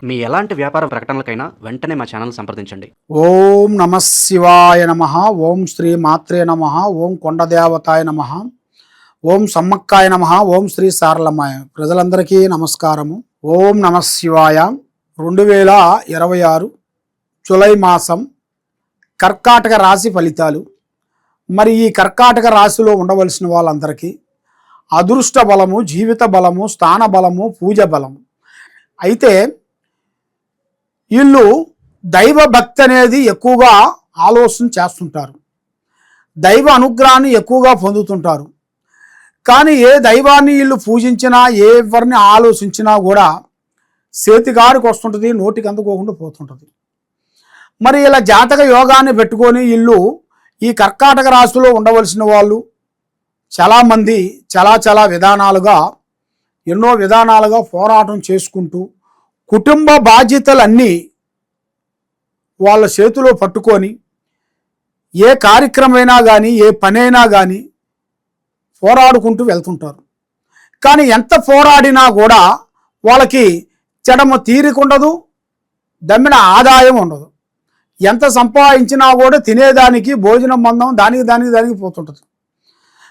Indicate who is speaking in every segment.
Speaker 1: మీ ఎలాంటి వ్యాపార ప్రకటనలకైనా వెంటనే మా ఛానల్ సంప్రదించండి.
Speaker 2: ఓం నమ శివాయ నమ. ఓం శ్రీ మాత్రే నమ. ఓం కొండదేవతాయ నమ. ఓం సమ్మక్కాయ నమ. ఓం శ్రీ సారలమ్మాయ. ప్రజలందరికీ నమస్కారము. ఓం నమ శివాయ. 2026 జూలై మాసం కర్కాటక రాశి ఫలితాలు. మరి ఈ కర్కాటక రాశిలో ఉండవలసిన వాళ్ళందరికీ అదృష్ట బలము, జీవిత బలము, స్థాన బలము, పూజ బలము. అయితే వీళ్ళు దైవ భక్తి అనేది ఎక్కువగా ఆలోచన చేస్తుంటారు, దైవ అనుగ్రహాన్ని ఎక్కువగా పొందుతుంటారు. కానీ ఏ దైవాన్ని వీళ్ళు పూజించినా, ఎవరిని ఆలోచించినా కూడా చేతికాడికి వస్తుంటుంది, నోటికి అందుకోకుండా పోతుంటుంది. మరి ఇలా జాతక యోగాన్ని పెట్టుకొని వీళ్ళు ఈ కర్కాటక రాశిలో ఉండవలసిన వాళ్ళు చాలామంది చాలా విధానాలుగా, ఎన్నో విధానాలుగా పోరాటం చేసుకుంటూ కుటుంబ బాధ్యతలన్నీ వాళ్ళ చేతిలో పట్టుకొని ఏ కార్యక్రమైనా కానీ, ఏ పనైనా కానీ పోరాడుకుంటూ వెళ్తుంటారు. కానీ ఎంత పోరాడినా కూడా వాళ్ళకి చెడమ తీరికుండదు, దమ్మిన ఆదాయం ఉండదు. ఎంత సంపాదించినా కూడా తినేదానికి భోజనం మందం దానికి పోతుంటుంది.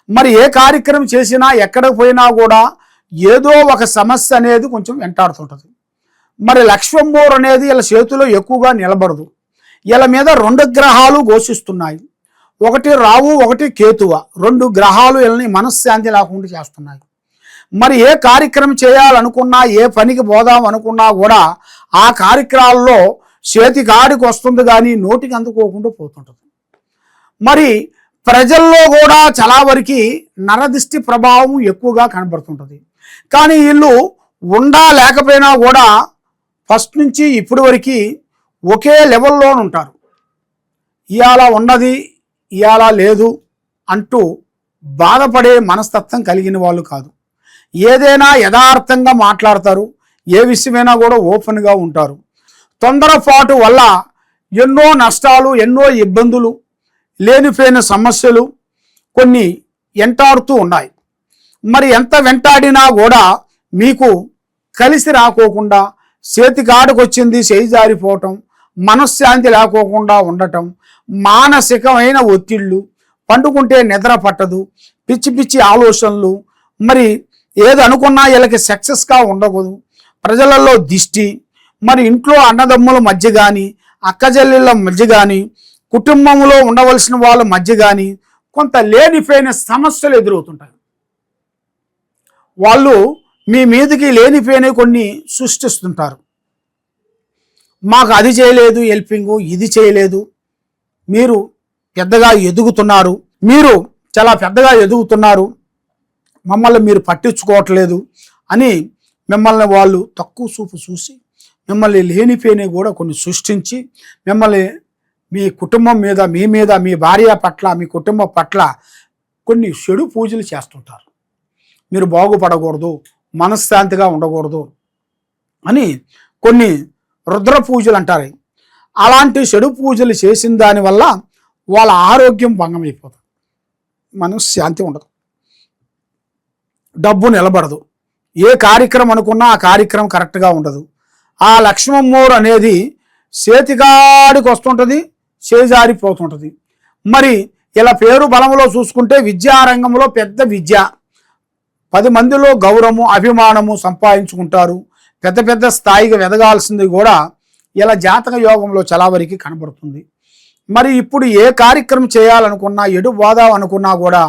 Speaker 2: మరి ఏ కార్యక్రమం చేసినా, ఎక్కడికి పోయినా కూడా ఏదో ఒక సమస్య అనేది కొంచెం వెంటాడుతుంటుంది. మరి లక్ష్మమ్మోరు అనేది వీళ్ళ చేతిలో ఎక్కువగా నిలబడదు. వీళ్ళ మీద 2 గ్రహాలు ఘోషిస్తున్నాయి. ఒకటి రావు, ఒకటి కేతువ. 2 గ్రహాలు వీళ్ళని మనశ్శాంతి లేకుండా చేస్తున్నాయి. మరి ఏ కార్యక్రమం చేయాలనుకున్నా, ఏ పనికి పోదాం అనుకున్నా కూడా ఆ కార్యక్రమాల్లో చేతికాడికి వస్తుంది కానీ నోటికి అందుకోకుండా పోతుంటుంది. మరి ప్రజల్లో కూడా చాలా వరకు నరదిష్టి ప్రభావం ఎక్కువగా కనబడుతుంటుంది. కానీ వీళ్ళు ఉండా లేకపోయినా కూడా ఫస్ట్ నుంచి ఇప్పటి వరకు ఒకే లెవెల్లో ఉంటారు. ఇవాళ ఉన్నది ఇవాళ లేదు అంటూ బాధపడే మనస్తత్వం కలిగిన వాళ్ళు కాదు. ఏదైనా యథార్థంగా మాట్లాడతారు, ఏ విషయమైనా కూడా ఓపెన్గా ఉంటారు. తొందరపాటు వల్ల ఎన్నో నష్టాలు, ఎన్నో ఇబ్బందులు, లేనిపోయిన సమస్యలు కొన్ని వెంటాడుతూ ఉన్నాయి. మరి ఎంత వెంటాడినా కూడా మీకు కలిసి రాకోకుండా, చేతికాడికి వచ్చింది చేయి జారిపోవటం, మనశ్శాంతి లేకోకుండా ఉండటం, మానసికమైన ఒత్తిళ్ళు, పండుకుంటే నిద్ర పట్టదు, పిచ్చి ఆలోచనలు, మరి ఏది అనుకున్నా వీళ్ళకి సక్సెస్గా ఉండకూడదు, ప్రజలలో దిష్టి, మరి ఇంట్లో అన్నదమ్ముల మధ్య కానీ, అక్కజల్లిళ్ళ మధ్య కానీ, కుటుంబంలో ఉండవలసిన వాళ్ళ మధ్య కానీ కొంత లేనిపోయిన సమస్యలు ఎదురవుతుంటాయి. వాళ్ళు మీ మీదకి లేనిపోయిన కొన్ని సృష్టిస్తుంటారు. మాకు అది చేయలేదు హెల్పింగు, ఇది చేయలేదు, మీరు పెద్దగా ఎదుగుతున్నారు, మీరు చాలా పెద్దగా ఎదుగుతున్నారు, మమ్మల్ని మీరు పట్టించుకోవట్లేదు అని మిమ్మల్ని వాళ్ళు తక్కువ చూపు చూసి మిమ్మల్ని లేనిపోయినవి కూడా కొన్ని సృష్టించి మిమ్మల్ని, మీ కుటుంబం మీద, మీ భార్య పట్ల, మీ కుటుంబం పట్ల కొన్ని చెడు పూజలు చేస్తుంటారు. మీరు బాగుపడకూడదు, మనశ్శాంతిగా ఉండకూడదు అని కొన్ని రుద్ర పూజలు అంటారు. అలాంటి చెడు పూజలు చేసిన దానివల్ల వాళ్ళ ఆరోగ్యం భంగమైపోతుంది, మనశ్శాంతి ఉండదు, డబ్బు నిలబడదు, ఏ కార్యక్రమం అనుకున్నా ఆ కార్యక్రమం కరెక్ట్గా ఉండదు. ఆ లక్ష్మమ్మోరు అనేది చేతికాడికి వస్తుంటుంది, చేజారిపోతుంటుంది. మరి ఇలా పేరు బలంలో చూసుకుంటే విద్యారంగంలో పెద్ద విద్య, 10 మందిలో గౌరవము, అభిమానము సంపాదించుకుంటారు, పెద్ద స్థాయిగా ఎదగాల్సింది కూడా ఇలా జాతక యోగంలో చాలా వరకు కనబడుతుంది. మరి ఇప్పుడు ఏ కార్యక్రమం చేయాలనుకున్నా, ఎటు పోదాం అనుకున్నా కూడా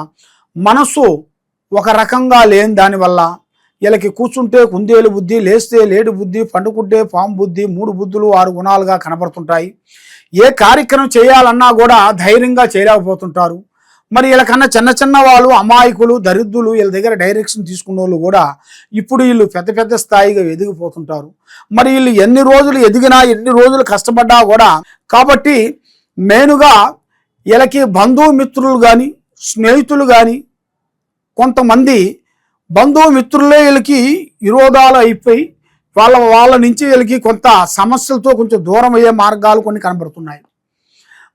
Speaker 2: మనసు ఒక రకంగా లేని దానివల్ల వీళ్ళకి కూర్చుంటే కుందేలు బుద్ధి, లేస్తే లేడు బుద్ధి, పండుకుంటే పాము బుద్ధి, 3 బుద్ధులు 6 గుణాలుగా కనబడుతుంటాయి. ఏ కార్యక్రమం చేయాలన్నా కూడా ధైర్యంగా చేయలేకపోతుంటారు. మరి వీళ్ళకన్నా చిన్న వాళ్ళు, అమాయకులు, దరిద్రులు, వీళ్ళ దగ్గర డైరెక్షన్ తీసుకున్న వాళ్ళు కూడా ఇప్పుడు వీళ్ళు పెద్ద స్థాయిగా ఎదిగిపోతుంటారు. మరి వీళ్ళు ఎన్ని రోజులు ఎదిగినా, ఎన్ని రోజులు కష్టపడ్డా కూడా, కాబట్టి మెయిన్గా వీళ్ళకి బంధుమిత్రులు కానీ, స్నేహితులు కానీ, కొంతమంది బంధుమిత్రులే వీళ్ళకి విరోధాలు అయిపోయి వాళ్ళ నుంచి వీళ్ళకి కొంత సమస్యలతో కొంచెం దూరం అయ్యే మార్గాలు కొన్ని కనబడుతున్నాయి.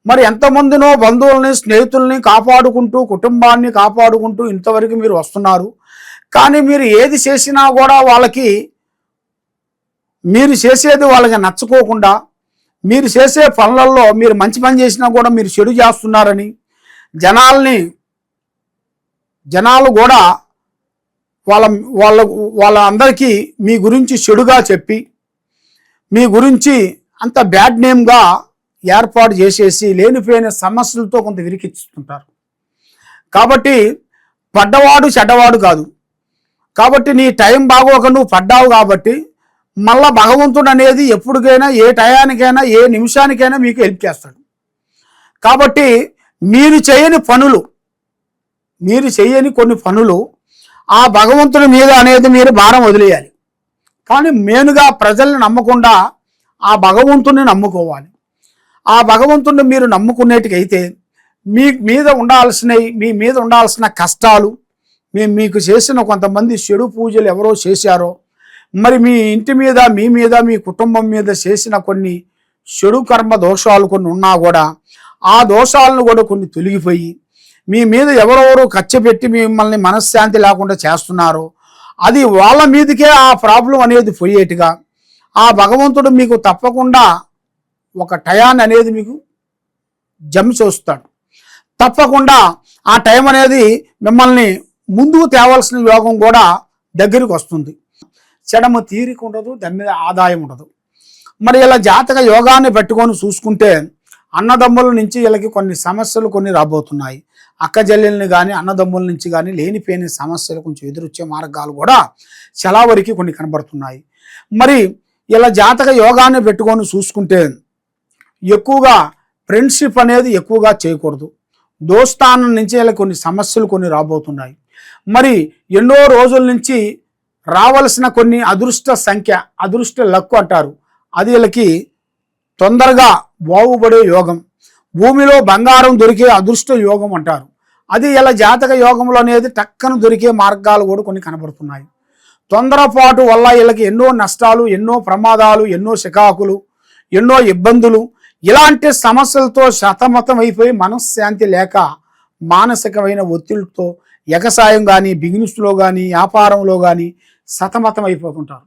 Speaker 2: మరి ఎంతమందినో బంధువుల్ని, స్నేహితుల్ని కాపాడుకుంటూ, కుటుంబాన్ని కాపాడుకుంటూ ఇంతవరకు మీరు వస్తున్నారు. కానీ మీరు ఏది చేసినా కూడా వాళ్ళకి మీరు చేసేది వాళ్ళకి నచ్చుకోకుండా, మీరు చేసే పనులలో మీరు మంచి పని చేసినా కూడా మీరు చెడు చేస్తున్నారని జనాలు కూడా వాళ్ళ వాళ్ళ వాళ్ళ అందరికీ మీ గురించి చెడుగా చెప్పి మీ గురించి అంత బ్యాడ్ నేమ్గా ఏర్పాటు చేసేసి లేనిపోయిన సమస్యలతో కొంత విరికిస్తుంటారు. కాబట్టి పడ్డవాడు చెడ్డవాడు కాదు. కాబట్టి నీ టైం బాగోక నువ్వు పడ్డావు కాబట్టి మళ్ళా భగవంతుడు అనేది ఎప్పటికైనా ఏ టయానికైనా ఏ నిమిషానికైనా మీకు హెల్ప్ చేస్తాడు. కాబట్టి మీరు చేయని కొన్ని పనులు ఆ భగవంతుని మీద అనేది మీరు భారం వదిలేయాలి. కానీ మెయిన్గా ప్రజల్ని నమ్మకుండా ఆ భగవంతుని నమ్ముకోవాలి. ఆ భగవంతుని మీరు నమ్ముకునేటికైతే మీ మీద ఉండాల్సిన కష్టాలు, మీకు చేసిన కొంతమంది చెడు పూజలు ఎవరో చేశారో, మరి మీ ఇంటి మీద మీ కుటుంబం మీద చేసిన కొన్ని చెడు కర్మ దోషాలు కొన్ని ఉన్నా కూడా ఆ దోషాలను కూడా కొన్ని తొలగిపోయి మీ మీద ఎవరెవరో ఖర్చు పెట్టి మిమ్మల్ని మనశ్శాంతి లేకుండా చేస్తున్నారో అది వాళ్ళ మీదకే ఆ ప్రాబ్లం అనేది పోయేట్టుగా ఆ భగవంతుడు మీకు తప్పకుండా ఒక టయాన్ని అనేది మీకు జమ్ చేస్తాడు. తప్పకుండా ఆ టైం అనేది మిమ్మల్ని ముందుకు తేవాల్సిన యోగం కూడా దగ్గరికి వస్తుంది. చెడమ తీరిక ఉండదు, దాని మీద ఆదాయం ఉండదు. మరి ఇలా జాతక యోగాన్ని పెట్టుకొని చూసుకుంటే అన్నదమ్ముల నుంచి వీళ్ళకి కొన్ని సమస్యలు కొన్ని రాబోతున్నాయి. అక్క చెల్లెల్ని కానీ అన్నదమ్ముల నుంచి కానీ లేనిపోయిన సమస్యలు కొంచెం ఎదురొచ్చే మార్గాలు కూడా చాలా వరకు కొన్ని కనబడుతున్నాయి. మరి ఇలా జాతక యోగాన్ని పెట్టుకొని చూసుకుంటే ఎక్కువగా ఫ్రెండ్షిప్ అనేది ఎక్కువగా చేయకూడదు. దోస్తానం నుంచి ఇలా కొన్ని సమస్యలు కొన్ని రాబోతున్నాయి. మరి ఎన్నో రోజుల నుంచి రావాల్సిన కొన్ని అదృష్ట సంఖ్య, అదృష్ట లక్కు అంటారు, అది వీళ్ళకి తొందరగా బాగుపడే యోగం, భూమిలో బంగారం దొరికే అదృష్ట యోగం అంటారు, అది ఇలా జాతక యోగంలో అనేది టక్కన దొరికే మార్గాలు కూడా కొన్ని కనబడుతున్నాయి. తొందరపాటు వల్ల వీళ్ళకి ఎన్నో నష్టాలు, ఎన్నో ప్రమాదాలు, ఎన్నో చికాకులు, ఎన్నో ఇబ్బందులు, ఇలాంటి సమస్యలతో సతమతం అయిపోయి మనశ్శాంతి లేక మానసికమైన ఒత్తిడితో ఎగసాయం కానీ బిజినెస్లో కానీ వ్యాపారంలో కానీ సతమతం అయిపోతుంటారు.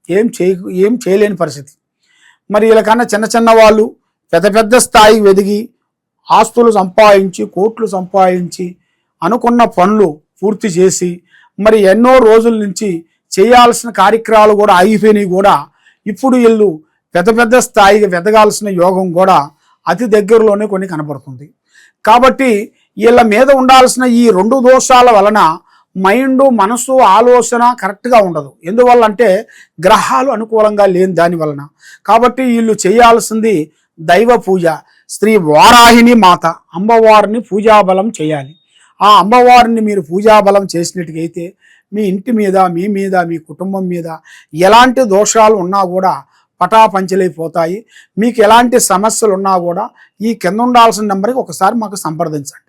Speaker 2: ఏం చేయలేని పరిస్థితి. మరి వీళ్ళకన్నా చిన్న వాళ్ళు పెద్ద స్థాయికి వెదిగి ఆస్తులు సంపాదించి కోట్లు సంపాదించి అనుకున్న పనులు పూర్తి చేసి మరి ఎన్నో రోజుల నుంచి చేయాల్సిన కార్యక్రమాలు కూడా ఆగిపోయినాయి కూడా ఇప్పుడు వీళ్ళు పెద్ద స్థాయికి వెదగాల్సిన యోగం కూడా అతి దగ్గరలోనే కొన్ని కనబడుతుంది. కాబట్టి వీళ్ళ మీద ఉండాల్సిన ఈ 2 దోషాల వలన మైండ్, మనసు, ఆలోచన కరెక్ట్గా ఉండదు. ఎందువల్ల అంటే గ్రహాలు అనుకూలంగా లేని దాని వలన. కాబట్టి వీళ్ళు చేయాల్సింది దైవ పూజ, శ్రీ వారాహిని మాత అమ్మవారిని పూజాబలం చేయాలి. ఆ అమ్మవారిని మీరు పూజాబలం చేసినట్టుగైతే మీ ఇంటి మీద మీ కుటుంబం మీద ఎలాంటి దోషాలు ఉన్నా కూడా పటాపంచలైపోతాయి. మీకు ఎలాంటి సమస్యలు ఉన్నా కూడా ఈ కింద ఉండాల్సిన నెంబర్కి ఒకసారి మాకు సంప్రదించండి.